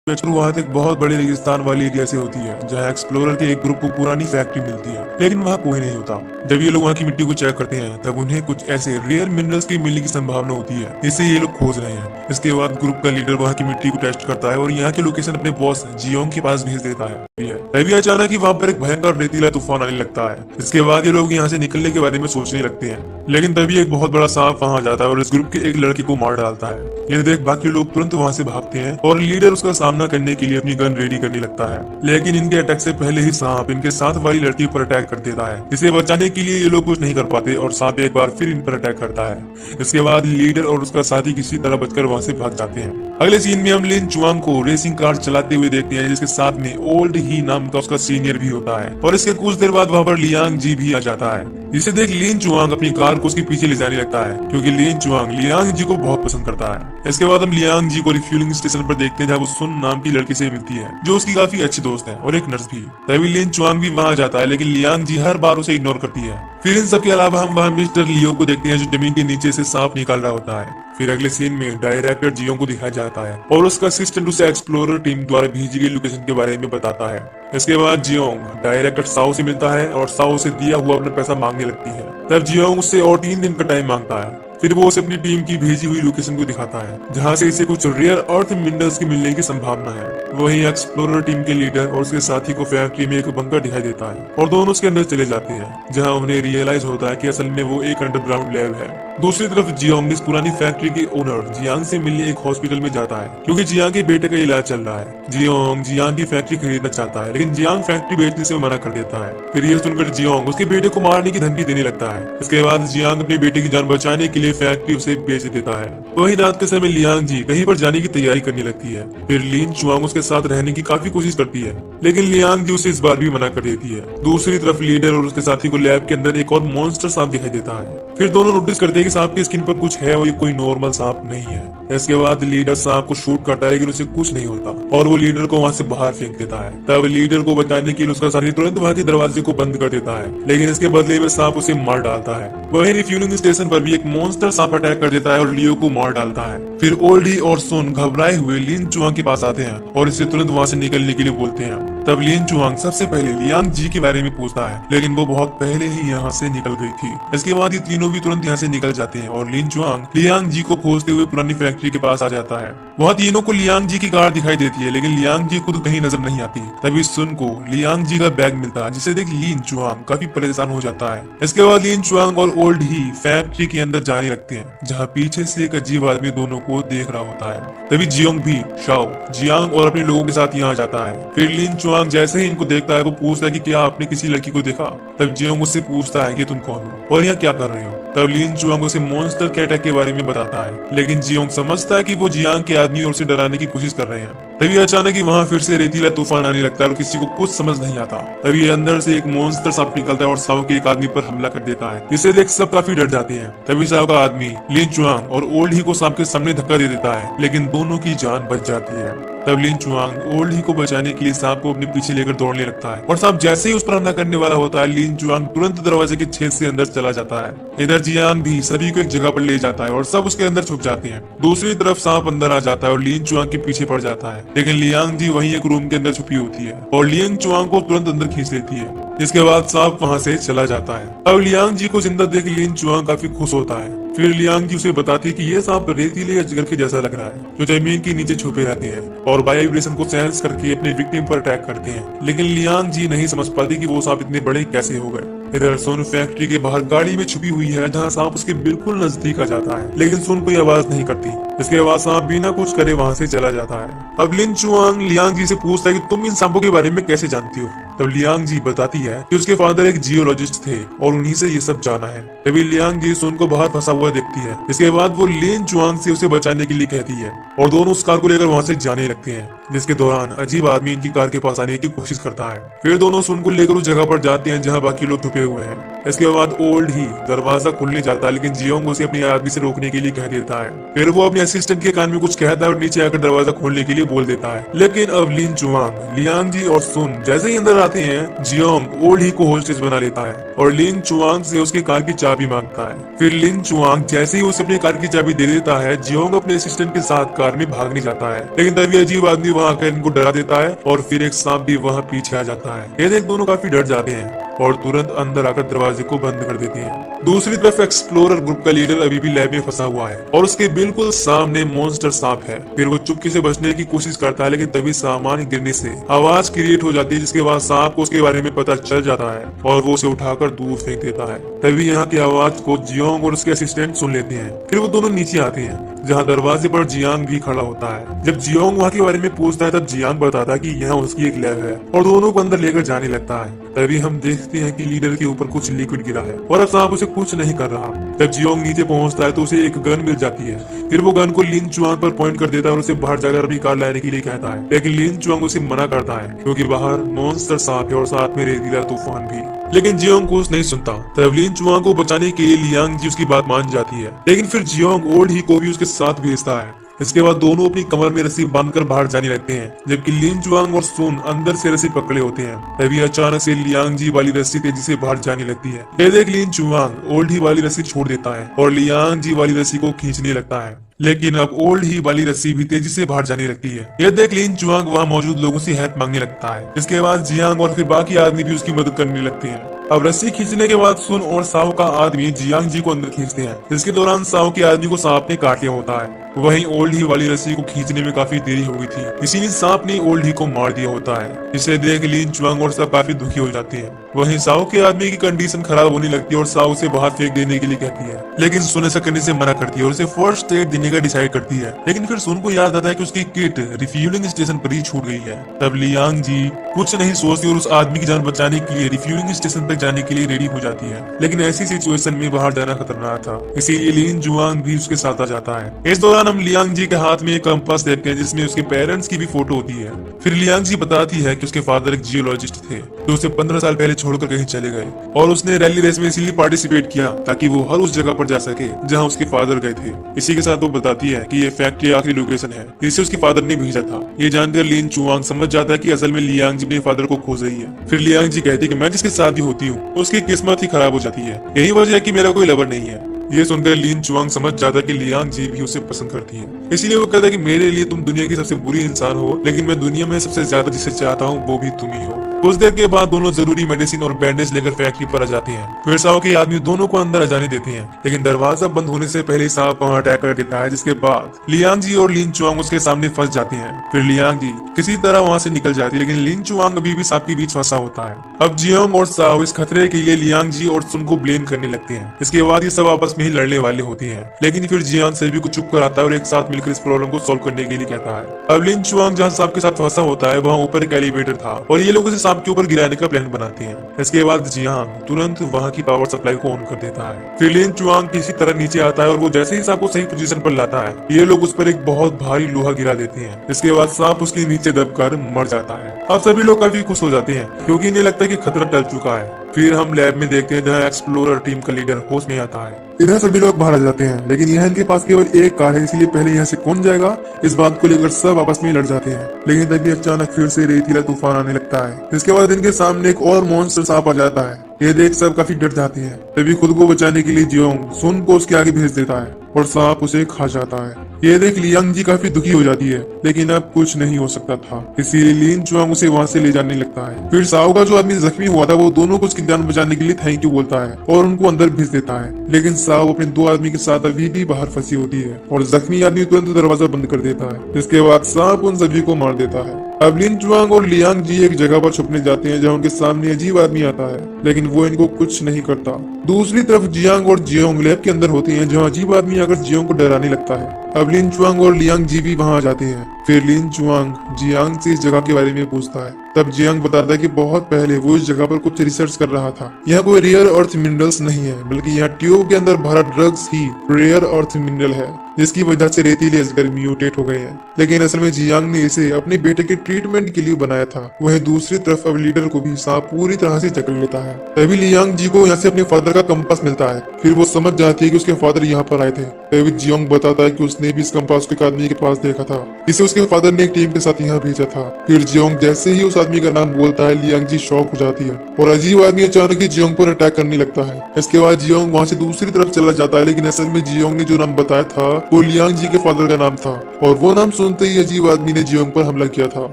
शुरुआत एक बहुत बड़े रेगिस्तान वाली एरिया से होती है जहाँ एक्सप्लोरर के एक ग्रुप को पुरानी फैक्ट्री मिलती है, लेकिन वहाँ कोई नहीं होता। जब ये लोग वहाँ की मिट्टी को चेक करते हैं तब उन्हें कुछ ऐसे रेयर मिनरल्स की मिलने की संभावना होती है जिसे ये लोग खोज रहे हैं। इसके बाद ग्रुप का लीडर वहाँ की मिट्टी को टेस्ट करता है और यहाँ की लोकेशन अपने बॉस जियोंग के पास भेज देता है। तभी अचानक ही वहाँ पर एक भयंकर रेतीला तूफान आने लगता है। इसके बाद ये लोग यहाँ से निकलने के बारे में सोचने लगते हैं, लेकिन तभी एक बहुत बड़ा सांप वहाँ जाता है और इस ग्रुप के एक लड़के को मार डालता है। यह देख बाकी लोग तुरंत वहाँ से भागते हैं और लीडर उसका सामना करने के लिए अपनी गन रेडी करने लगता है, लेकिन इनके अटैक से पहले ही सांप इनके साथ वाली लड़की पर अटैक कर देता है। इसे बचाने के लिए ये लोग कुछ नहीं कर पाते और सांप एक बार फिर इन पर अटैक करता है। इसके बाद लीडर और उसका साथी किसी तरह बचकर वहाँ से भाग जाते हैं। अगले सीन में हम लिन चुआंग को रेसिंग कार चलाते हुए देखते हैं, जिसके साथ में ओल्ड ही नाम का उसका सीनियर भी होता है और इसके कुछ देर बाद वहाँ पर लियांग जी भी आ जाता है। जिसे देख लिन चुआंग अपनी कार को उसके पीछे ले जाने लगता है क्योंकि लिन चुआंग लियांग जी को बहुत पसंद करता है। इसके बाद हम लियांग जी को रिफ्यूलिंग स्टेशन पर देखते हैं जहाँ वो सुन नाम की लड़की से मिलती है जो उसकी काफी अच्छी दोस्त है और एक नर्स भी। तभी लिन चुआंग भी वहाँ जाता है, लेकिन लियांग जी हर बार उसे इग्नोर करती है। फिर इन सब के अलावा हम वहाँ मिस्टर लियो को देखते हैं जो जमीन के नीचे से सांप निकाल रहा होता है। फिर अगले सीन में डायरेक्टर जियो को दिखाया जाता है और उसका असिस्टेंट उसे एक्सप्लोरर टीम द्वारा भेजी गई लोकेशन के बारे में बताता है। इसके बाद जियोंग डायरेक्टर साओ से मिलता है और साओ उसे दिया हुआ अपना पैसा मांगने लगती है। तब जियोंग उससे और 3 दिन का टाइम मांगता है। फिर वो उसे अपनी टीम की भेजी हुई लोकेशन को दिखाता है जहाँ से इसे कुछ रेयर अर्थ मिनरल्स की मिलने की संभावना है। वहीं एक्सप्लोरर टीम के लीडर और उसके साथी को फैक्ट्री में एक बंकर दिखाई देता है और दोनों उसके अंदर चले जाते हैं जहाँ उन्हें रियलाइज होता है कि असल में वो एक अंडरग्राउंड लैब है। दूसरी तरफ जियोंग इस पुरानी फैक्ट्री के ओनर जियांग से मिलने एक हॉस्पिटल में जाता है क्योंकि जियांग के बेटे का इलाज चल रहा है। जियोंग जियांग की फैक्ट्री खरीदना चाहता है, लेकिन जियांग फैक्ट्री बेचने से मना कर देता है। फिर ये सुनकर जियोंग उसके बेटे को मारने की धमकी देने लगता है। इसके बाद जियांग अपने बेटे की जान बचाने के लिए फैक्ट्री उसे बेच देता है। वहीं रात के समय लियांग जी कहीं पर जाने की तैयारी करने लगती है। फिर लिन चुआंग उसके साथ रहने की काफी कोशिश करती है, लेकिन लियांग जी उसे इस बार भी मना कर देती है। दूसरी तरफ लीडर और उसके साथी को लैब के अंदर एक और मॉन्स्टर सांप दिखाई देता है। फिर दोनों नोटिस करते हैं कि सांप की स्किन पर कुछ है और ये कोई नॉर्मल सांप नहीं है। इसके बाद लीडर सांप को शूट करता है, लेकिन उसे कुछ नहीं होता और वो लीडर को वहाँ से बाहर फेंक देता है। तब लीडर को बचाने के लिए उसका साथी तुरंत वहाँ के दरवाजे को बंद कर देता है, लेकिन इसके बदले में सांप उसे मार डालता है। वहीं रिफ्यूलिंग स्टेशन पर भी एक मॉन्स्टर सांप अटैक कर देता है और लियो को मार डालता है। फिर ओल्डी और सुन घबराए हुए लिन चुआंग के पास आते हैं और इसे तुरंत वहाँ से निकलने के लिए बोलते हैं। तब लिन चुआंग सबसे पहले लियांग जी के बारे में पूछता है, लेकिन वो बहुत पहले ही यहाँ से निकल गई थी। इसके बाद ये तीनों भी तुरंत यहाँ से निकल जाते हैं और लिन चुआंग लियांग जी को खोजते हुए पुरानी फैक्ट्री के पास आ जाता है। वहाँ तीनों को लियांग जी की कार दिखाई देती है, लेकिन लियांग जी खुद कहीं नजर नहीं आती। तभी सुन को लियांग जी का बैग मिलता है, जिसे देख लिन चुआंग काफी परेशान हो जाता है। इसके बाद लिन चुआंग और ओल्ड ही फैक्ट्री के अंदर जाने लगते हैं, जहाँ पीछे से एक अजीब आदमी दोनों को देख रहा होता है। तभी जियोंग भी शाओ जियांग और अपने लोगों के साथ यहाँ जाता है। फिर लिन चुआंग जैसे ही इनको देखता है वो पूछता है कि क्या आपने किसी लड़की को देखा। तब जियोंग उससे पूछता है कि तुम कौन हो और यहाँ क्या कर रहे हो। तब लिन चुआंग उसे मॉन्स्टर के अटैक के बारे में बताता है, लेकिन जियोंग समझता है कि वो जियांग के आदमी और उसे डराने की कोशिश कर रहे हैं। तभी अचानक ही वहाँ फिर से रेतीला तूफान आने लगता है और किसी को कुछ समझ नहीं आता। तभी अंदर से एक मॉन्स्टर सांप निकलता है और साओ के एक आदमी पर हमला कर देता है, जिसे देख सब काफी डर जाते हैं। तभी साओ का आदमी लिन चुआंग और ओल्ड ही को सांप के सामने धक्का दे देता है, लेकिन दोनों की जान बच जाती है। तब लिन चुआंग ओल्ड ही को बचाने के लिए सांप को अपने पीछे लेकर दौड़ने लगता है और सांप जैसे ही उस पर हमला करने वाला होता है, लिन चुआंग तुरंत दरवाजे के छेद से अंदर चला जाता है। इधर जियांग भी सभी को एक जगह पर ले जाता है और सब उसके अंदर छुप जाते हैं। दूसरी तरफ सांप अंदर आ जाता है और लिन चुआंग के पीछे पड़ जाता है, लेकिन लियांग जी वहीं एक रूम के अंदर छुपी होती है और लिन चुआंग को तुरंत अंदर खींच लेती है। जिसके बाद सांप वहाँ से चला जाता है। अब लियांग जी को जिंदा देख लिन चुआंग काफी खुश होता है। फिर लियांग जी उसे बताती है कि ये सांप रेतीले अजगर के जैसा लग रहा है, जो जमीन के नीचे छुपे रहते हैं और वाइब्रेशन को सेंस करके अपने विक्टिम पर अटैक करते हैं। लेकिन लियांग जी नहीं समझ पाती कि वो सांप इतने बड़े कैसे हो गए। इधर सुन फैक्ट्री के बाहर गाड़ी में छुपी हुई है, जहाँ सांप उसके बिल्कुल नजदीक आ जाता है, लेकिन सुन कोई आवाज नहीं करती। इसके बाद सांप बिना कुछ करे वहाँ से चला जाता है। अब लिन चुआंग लियांग जी से पूछता है कि तुम इन सांपों के बारे में कैसे जानती हो। तब लियांग जी बताती है कि उसके फादर एक जियोलॉजिस्ट थे और उन्हीं से ये सब जाना है। तभी लियांग जी सुन को बाहर फंसा हुआ देखती है। इसके बाद वो लिन चुआंग से उसे बचाने के लिए कहती है और दोनों उस कार को लेकर वहाँ से जाने लगते हैं, जिसके दौरान अजीब आदमी इनकी कार के पास आने की कोशिश करता है। फिर दोनों सुन को लेकर उस जगह पर जाते हैं जहाँ बाकी लोग छुपे हुए हैं। इसके बाद ओल्ड ही दरवाजा खुलने जाता है, लेकिन जियोंग उसे अपने आदमी से रोकने के लिए कह देता है। फिर वो अपने असिस्टेंट के कान में कुछ कहता है और नीचे आकर दरवाजा खोलने के लिए बोल देता है। लेकिन अब लिन चुआंग, लियांग जी और सुन जैसे ही अंदर आते हैं, जियोंग ओल्ड ही को होस्टेज बना लेता है और लिन चुआंग से उसकी कार की चाबी मांगता है। फिर लिन चुआंग जैसे ही उसे अपनी कार की चाबी दे देता है, जियोंग अपने असिस्टेंट के साथ कार में भागने जाता है। लेकिन तभी अजीब आदमी वहाँ आकर इनको डरा देता है और फिर एक सांप भी वहाँ पीछे आ जाता है। ये देख दोनों काफी डर जाते हैं और तुरंत अंदर आकर दरवाजे को बंद कर देते हैं। दूसरी तरफ एक्सप्लोरर ग्रुप का लीडर अभी भी लैब में फंसा हुआ है और उसके बिल्कुल सामने मॉन्स्टर सांप है। फिर वो चुपके से बचने की कोशिश करता है, लेकिन तभी सामान गिरने से आवाज क्रिएट हो जाती है, जिसके बाद सांप को उसके बारे में पता चल जाता है और वो उसे उठाकर दूर फेंक देता है। तभी यहाँ की आवाज को जियोंग और उसके असिस्टेंट सुन लेते हैं। फिर वो दोनों नीचे आते हैं जहाँ दरवाजे पर जियांग भी खड़ा होता है। जब जियोंग वहाँ के बारे में पूछता है तब जियांग बताता है कि यहाँ उसकी एक लैब है और दोनों को अंदर लेकर जाने लगता है। तभी हम देखते हैं कि लीडर के ऊपर कुछ लिक्विड गिरा है और अब सांप उसे कुछ नहीं कर रहा। जब जियोंग नीचे पहुंचता है तो उसे एक गन मिल जाती है। फिर वो गन को लिन चुआंग पर पॉइंट कर देता है और उसे बाहर जाकर अपनी कार लाने के लिए कहता है, लेकिन लिन चुआंग उसे मना करता है क्योंकि बाहर मॉन्स्टर सांप है और साथ में रेतीला तूफान भी। लेकिन जियोंग कुछ नहीं सुनता। तब लिन चुआंग को बचाने के लिए लियांग जी उसकी बात मान जाती है, लेकिन फिर जियोंग ओल्ड ही को भी उसके साथ भेजता है। इसके बाद दोनों अपनी कमर में रस्सी बांधकर बाहर जाने लगते हैं, जबकि लिन चुआंग और सुन अंदर से रस्सी पकड़े होते हैं। तभी अचानक से लियांग जी वाली रस्सी तेजी से बाहर जाने लगती है। ये देख लिन चुआंग ओल्ड ही वाली रस्सी छोड़ देता है और लियांग जी वाली रस्सी को खींचने लगता है। लेकिन अब ओल्ड ही वाली रस्सी भी तेजी से बाहर जाने लगती है। यह देख लिन चुआंग वहाँ मौजूद लोगों से हेल्प मांगने लगता है। इसके बाद जियांग और फिर बाकी आदमी भी उसकी मदद करने लगते हैं। अब रस्सी खींचने के बाद सुन और साओ का आदमी जियांग जी को अंदर खींचते हैं। इसके दौरान साओ के आदमी को सांप ने काट लिया होता है। वहीं ओल्ड ही वाली रस्सी को खींचने में काफी देरी हो गई थी, इसीलिए सांप ने ओल्ड ही को मार दिया होता है। इसे देख लिन चुआंग और सब काफी दुखी हो जाते हैं। वहीं साओ के आदमी की कंडीशन खराब होने लगती है और साओ उसे बाहर फेंक देने के लिए कहती है, लेकिन सुन ऐसा करने से मना करती है और उसे फर्स्ट एड देने का डिसाइड करती है। लेकिन फिर सुन को याद आता है कि उसकी किट रिफ्यूलिंग स्टेशन पर ही छूट गई है। तब लियांग जी कुछ नहीं सोचती और उस आदमी की जान बचाने के लिए रिफ्यूलिंग स्टेशन तक जाने के लिए रेडी हो जाती है। लेकिन ऐसी सिचुएशन में बाहर जाना खतरनाक था, इसीलिए लिन चुआंग भी उसके साथ आ जाता है। इस दौरान हम लियांग जी के हाथ में एक कंपास देखते हैं जिसमें उसके पेरेंट्स की भी फोटो होती है। फिर लियांग जी बताती है कि उसके फादर एक जियोलॉजिस्ट थे जो उसे 15 साल पहले छोड़कर कहीं चले गए और उसने रैली रेस में इसीलिए पार्टिसिपेट किया ताकि वो हर उस जगह पर जा सके जहां उसके फादर गए थे। इसी के साथ वो बताती है कि ये फैक्ट्री आखिरी लोकेशन है जिसे उसके फादर ने भेजा था। ये जानकर लिन चुआंग समझ जाता है कि असल में लियांग जी अपने फादर को खोज रही है। फिर लियांग जी कहती है कि मैं जिसके साथ भी होती हूँ उसकी किस्मत ही खराब हो जाती है, यही वजह है कि मेरा कोई लवर नहीं है। ये सुनकर लिन चुआंग समझ जाता है कि लियांग जी भी उसे पसंद करती है, इसीलिए वो कहता है कि मेरे लिए तुम दुनिया की सबसे बुरी इंसान हो, लेकिन मैं दुनिया में सबसे ज्यादा जिसे चाहता हूँ वो भी तुम ही हो। कुछ देर के बाद दोनों जरूरी मेडिसिन और बैंडेज लेकर फैक्ट्री पर आ जाते हैं। फिर साओ के आदमी दोनों को अंदर आ जाने देते हैं, लेकिन दरवाजा बंद होने से पहले सांप वहां अटैक कर देता है, जिसके बाद लियांग जी और लिन चुआंग उसके सामने फंस जाते हैं। फिर लियांग जी किसी तरह वहां से निकल जाती है, लेकिन लिन चुआंग अभी भी सांप के बीच फंसा होता है। अब जियोंग और साओ इस खतरे के लिए लियांग जी और सुन को ब्लेम करने लगते हैं। इसके बाद ये सब आपस में ही लड़ने वाले होते हैं, लेकिन फिर जियांग सभी को चुप कराता है और एक साथ मिलकर इस प्रॉब्लम को सॉल्व करने के लिए कहता है। अब लिन चुआंग जहाँ सांप के साथ फंसा होता है वहाँ ऊपर एक एलिवेटर था और ये लोग उसे सांप के ऊपर गिराने का प्लान बनाते हैं। इसके बाद जियांग तुरंत वहाँ की पावर सप्लाई को ऑन कर देता है। फिर लिन चुआंग किसी तरह नीचे आता है और वो जैसे ही सांप को सही पोजीशन पर लाता है, ये लोग उस पर एक बहुत भारी लोहा गिरा देते हैं। इसके बाद सांप उसके नीचे दबकर मर जाता है। अब सभी लोग काफी खुश हो जाते हैं क्योंकि इन्हें लगता है कि खतरा टल चुका है। फिर हम लैब में देखते हैं जहाँ एक्सप्लोरर टीम का लीडर होश में आता है। इधर सभी लोग बाहर आ जाते हैं, लेकिन यहाँ इनके पास केवल एक कार है, इसलिए पहले यहाँ से कौन जाएगा इस बात को लेकर सब आपस में लड़ जाते हैं। लेकिन तभी अचानक फिर से रेतीला तूफान आने लगता है। इसके बाद इनके सामने एक और मॉन्स्टर सांप आ जाता है। ये देख सब काफी डर जाते हैं। तभी खुद को बचाने के लिए जियोंग सुन को उसके आगे भेज देता है और सांप उसे खा जाता है। ये देख लियांग जी काफी दुखी हो जाती है, लेकिन अब कुछ नहीं हो सकता था, इसीलिए लिन चुआंग उसे वहाँ से ले जाने लगता है। फिर साओ का जो आदमी जख्मी हुआ था वो दोनों को उसकी जान बचाने के लिए थैंक यू बोलता है और उनको अंदर भेज देता है। लेकिन साओ अपने दो आदमी के साथ अभी भी बाहर फंसी होती है और जख्मी आदमी तुरंत दरवाजा बंद कर देता है। इसके बाद सांप उन सभी को मार देता है। अब लिन चुआंग और लियांग जी एक जगह पर छुपने जाते हैं जहाँ उनके सामने अजीब आदमी आता है, लेकिन वो इनको कुछ नहीं करता। दूसरी तरफ जियांग और जियोंग लैब के अंदर होते हैं जहाँ अजीब आदमी आकर जियोंग को डराने लगता है। अब लिन चुआंग और लियांग जी भी वहाँ आ जाते हैं। फिर लिन चुआंग जियांग से इस जगह के बारे में पूछता है, तब जियांग बताता है कि बहुत पहले वो इस जगह पर कुछ रिसर्च कर रहा था। यह कोई रेयर अर्थ मिनरल्स नहीं है, बल्कि यहाँ ट्यूब के अंदर भरा ड्रग्स ही रेयर अर्थ मिनरल है, जिसकी वजह से रेतीले अजगर म्यूटेट हो गए हैं। लेकिन असल में जियांग ने इसे अपने बेटे के ट्रीटमेंट के लिए बनाया था। वहीं दूसरी तरफ अब लीडर को भी सांप पूरी तरह से जकड़ लेता है। तभी लियांग जी को यहाँ से अपने फादर का कंपास मिलता है। फिर वो समझ जाती है कि उसके फादर यहाँ पर आए थे। तभी जियांग बताता है कि उसने भी इस कंपास को एक आदमी के पास देखा था, इसे उसके फादर ने एक टीम के साथ यहाँ भेजा था। फिर जियांग जैसे ही उस आदमी का नाम बोलता है, लियांग जी शॉक हो जाती है और अजीब आदमी अचानक ही जियांग पर अटैक करने लगता है। इसके बाद जियांग वहाँ से दूसरी तरफ चला जाता है, लेकिन असल में जियांग ने जो नाम बताया था वो लियांग जी के फादर का नाम था और वो नाम सुनते ही अजीब आदमी ने जियांग पर हमला किया था।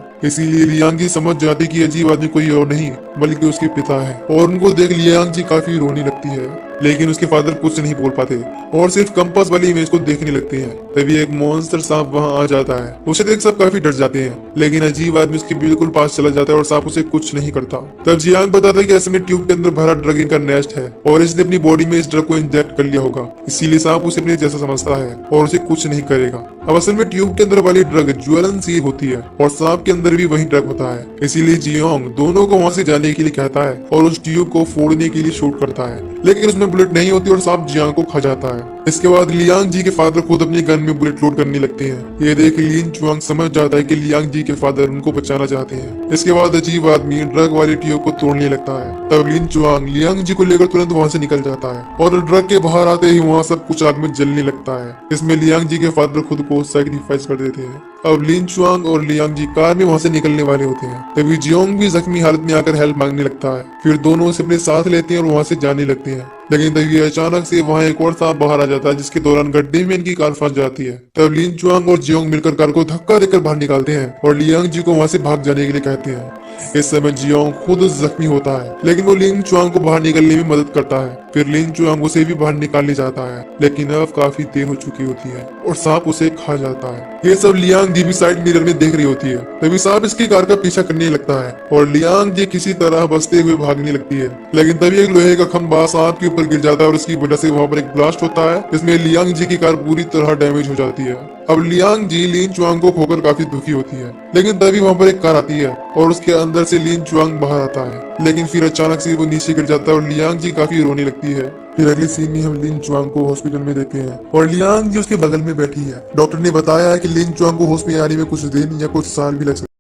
इसीलिए लियांग जी समझ जाती कि अजीब आदमी कोई और नहीं बल्कि उसके पिता है और उनको देख लियांग जी काफी रोने लगती है। लेकिन उसके फादर कुछ नहीं बोल पाते और सिर्फ कंपास वाली इमेज को देखने लगते हैं। तभी एक मॉन्स्टर सांप वहां आ जाता है। उसे देख सब काफी डर जाते हैं, लेकिन अजीब आदमी उसके बिल्कुल पास चला जाता है और सांप उसे कुछ नहीं करता। तब जियांग बताता है कि ऐसे में ट्यूब के अंदर भरा ड्रग इनका नेस्ट है और इसने अपनी बॉडी में इस ड्रग को इंजेक्ट कर लिया होगा, इसीलिए सांप उसे अपने जैसा समझता है और उसे कुछ नहीं करेगा। अब असल में ट्यूब के अंदर वाली ड्रग ज्वलनशील होती है और सांप के अंदर भी वही ड्रग होता है, इसीलिए जियांग दोनों को वहां से जाने के लिए कहता है और उस ट्यूब को फोड़ने के लिए शूट करता है, लेकिन उसमें बुलेट नहीं होती और सांप जियांग को खा जाता है। इसके बाद लियांग जी के फादर खुद अपनी गन में बुलेट लोड करने लगते हैं। ये देख लिन चुआंग समझ जाता है कि लियांग जी के फादर उनको बचाना चाहते हैं। इसके बाद अजीब आदमी ड्रग वाली ट्यूब को तोड़ने लगता है। तब लिन चुआंग लियांग जी को लेकर तुरंत वहां से निकल जाता है और ड्रग के बाहर आते ही वहाँ सब कुछ आग में जलने लगता है। इसमें लियांग जी के फादर खुद को सैक्रिफाइस कर देते हैं। अब लिन चुआंग और लियांग जी कार में वहाँ से निकलने वाले होते हैं। तभी जियोंग भी जख्मी हालत में आकर हेल्प मांगने लगता है। फिर दोनों उसे अपने साथ लेते हैं और वहाँ से जाने लगते हैं। लेकिन तभी अचानक से वहाँ एक और सांप बाहर आ जाता है, जिसके दौरान गड्ढे में इनकी कार फंस जाती है। तब लिन चुआंग और जियोंग मिलकर कार को धक्का देकर बाहर निकालते हैं और लियांग जी को वहाँ से भाग जाने के लिए कहते हैं। इस समय जियोंग खुद जख्मी होता है, लेकिन वो लिन चुआंग को बाहर निकलने में मदद करता है। फिर लिन चुआंग उसे भी बाहर निकालने जाता है, लेकिन अब काफी देर हो चुकी होती है और सांप उसे खा जाता है। ये सब लियांग जी भी साइड मिरर में देख रही होती है। तभी सांप इसकी कार का पीछा करने लगता है और लियांग जी किसी तरह बचते हुए भागने लगती है। लेकिन तभी एक लोहे का खंभा सांप के ऊपर गिर जाता है और उसकी वजह से वहाँ पर एक ब्लास्ट होता है, जिसमें लियांग जी की कार पूरी तरह डैमेज हो जाती है। अब लियांग जी लिन चुआंग को खोकर काफी दुखी होती है, लेकिन तभी वहाँ पर एक कार आती है और उसके अंदर से लिन चुआंग बाहर आता है। लेकिन फिर अचानक से वो नीचे गिर जाता है और लियांग जी काफी रोने लगती है। फिर अगली सीन में हम लिन चुआंग को हॉस्पिटल में देखते हैं और लियांग जी उसके बगल में बैठी है। डॉक्टर ने बताया है कि लिन चुआंग को होश में आने में कुछ दिन या कुछ साल भी लग सकते हैं।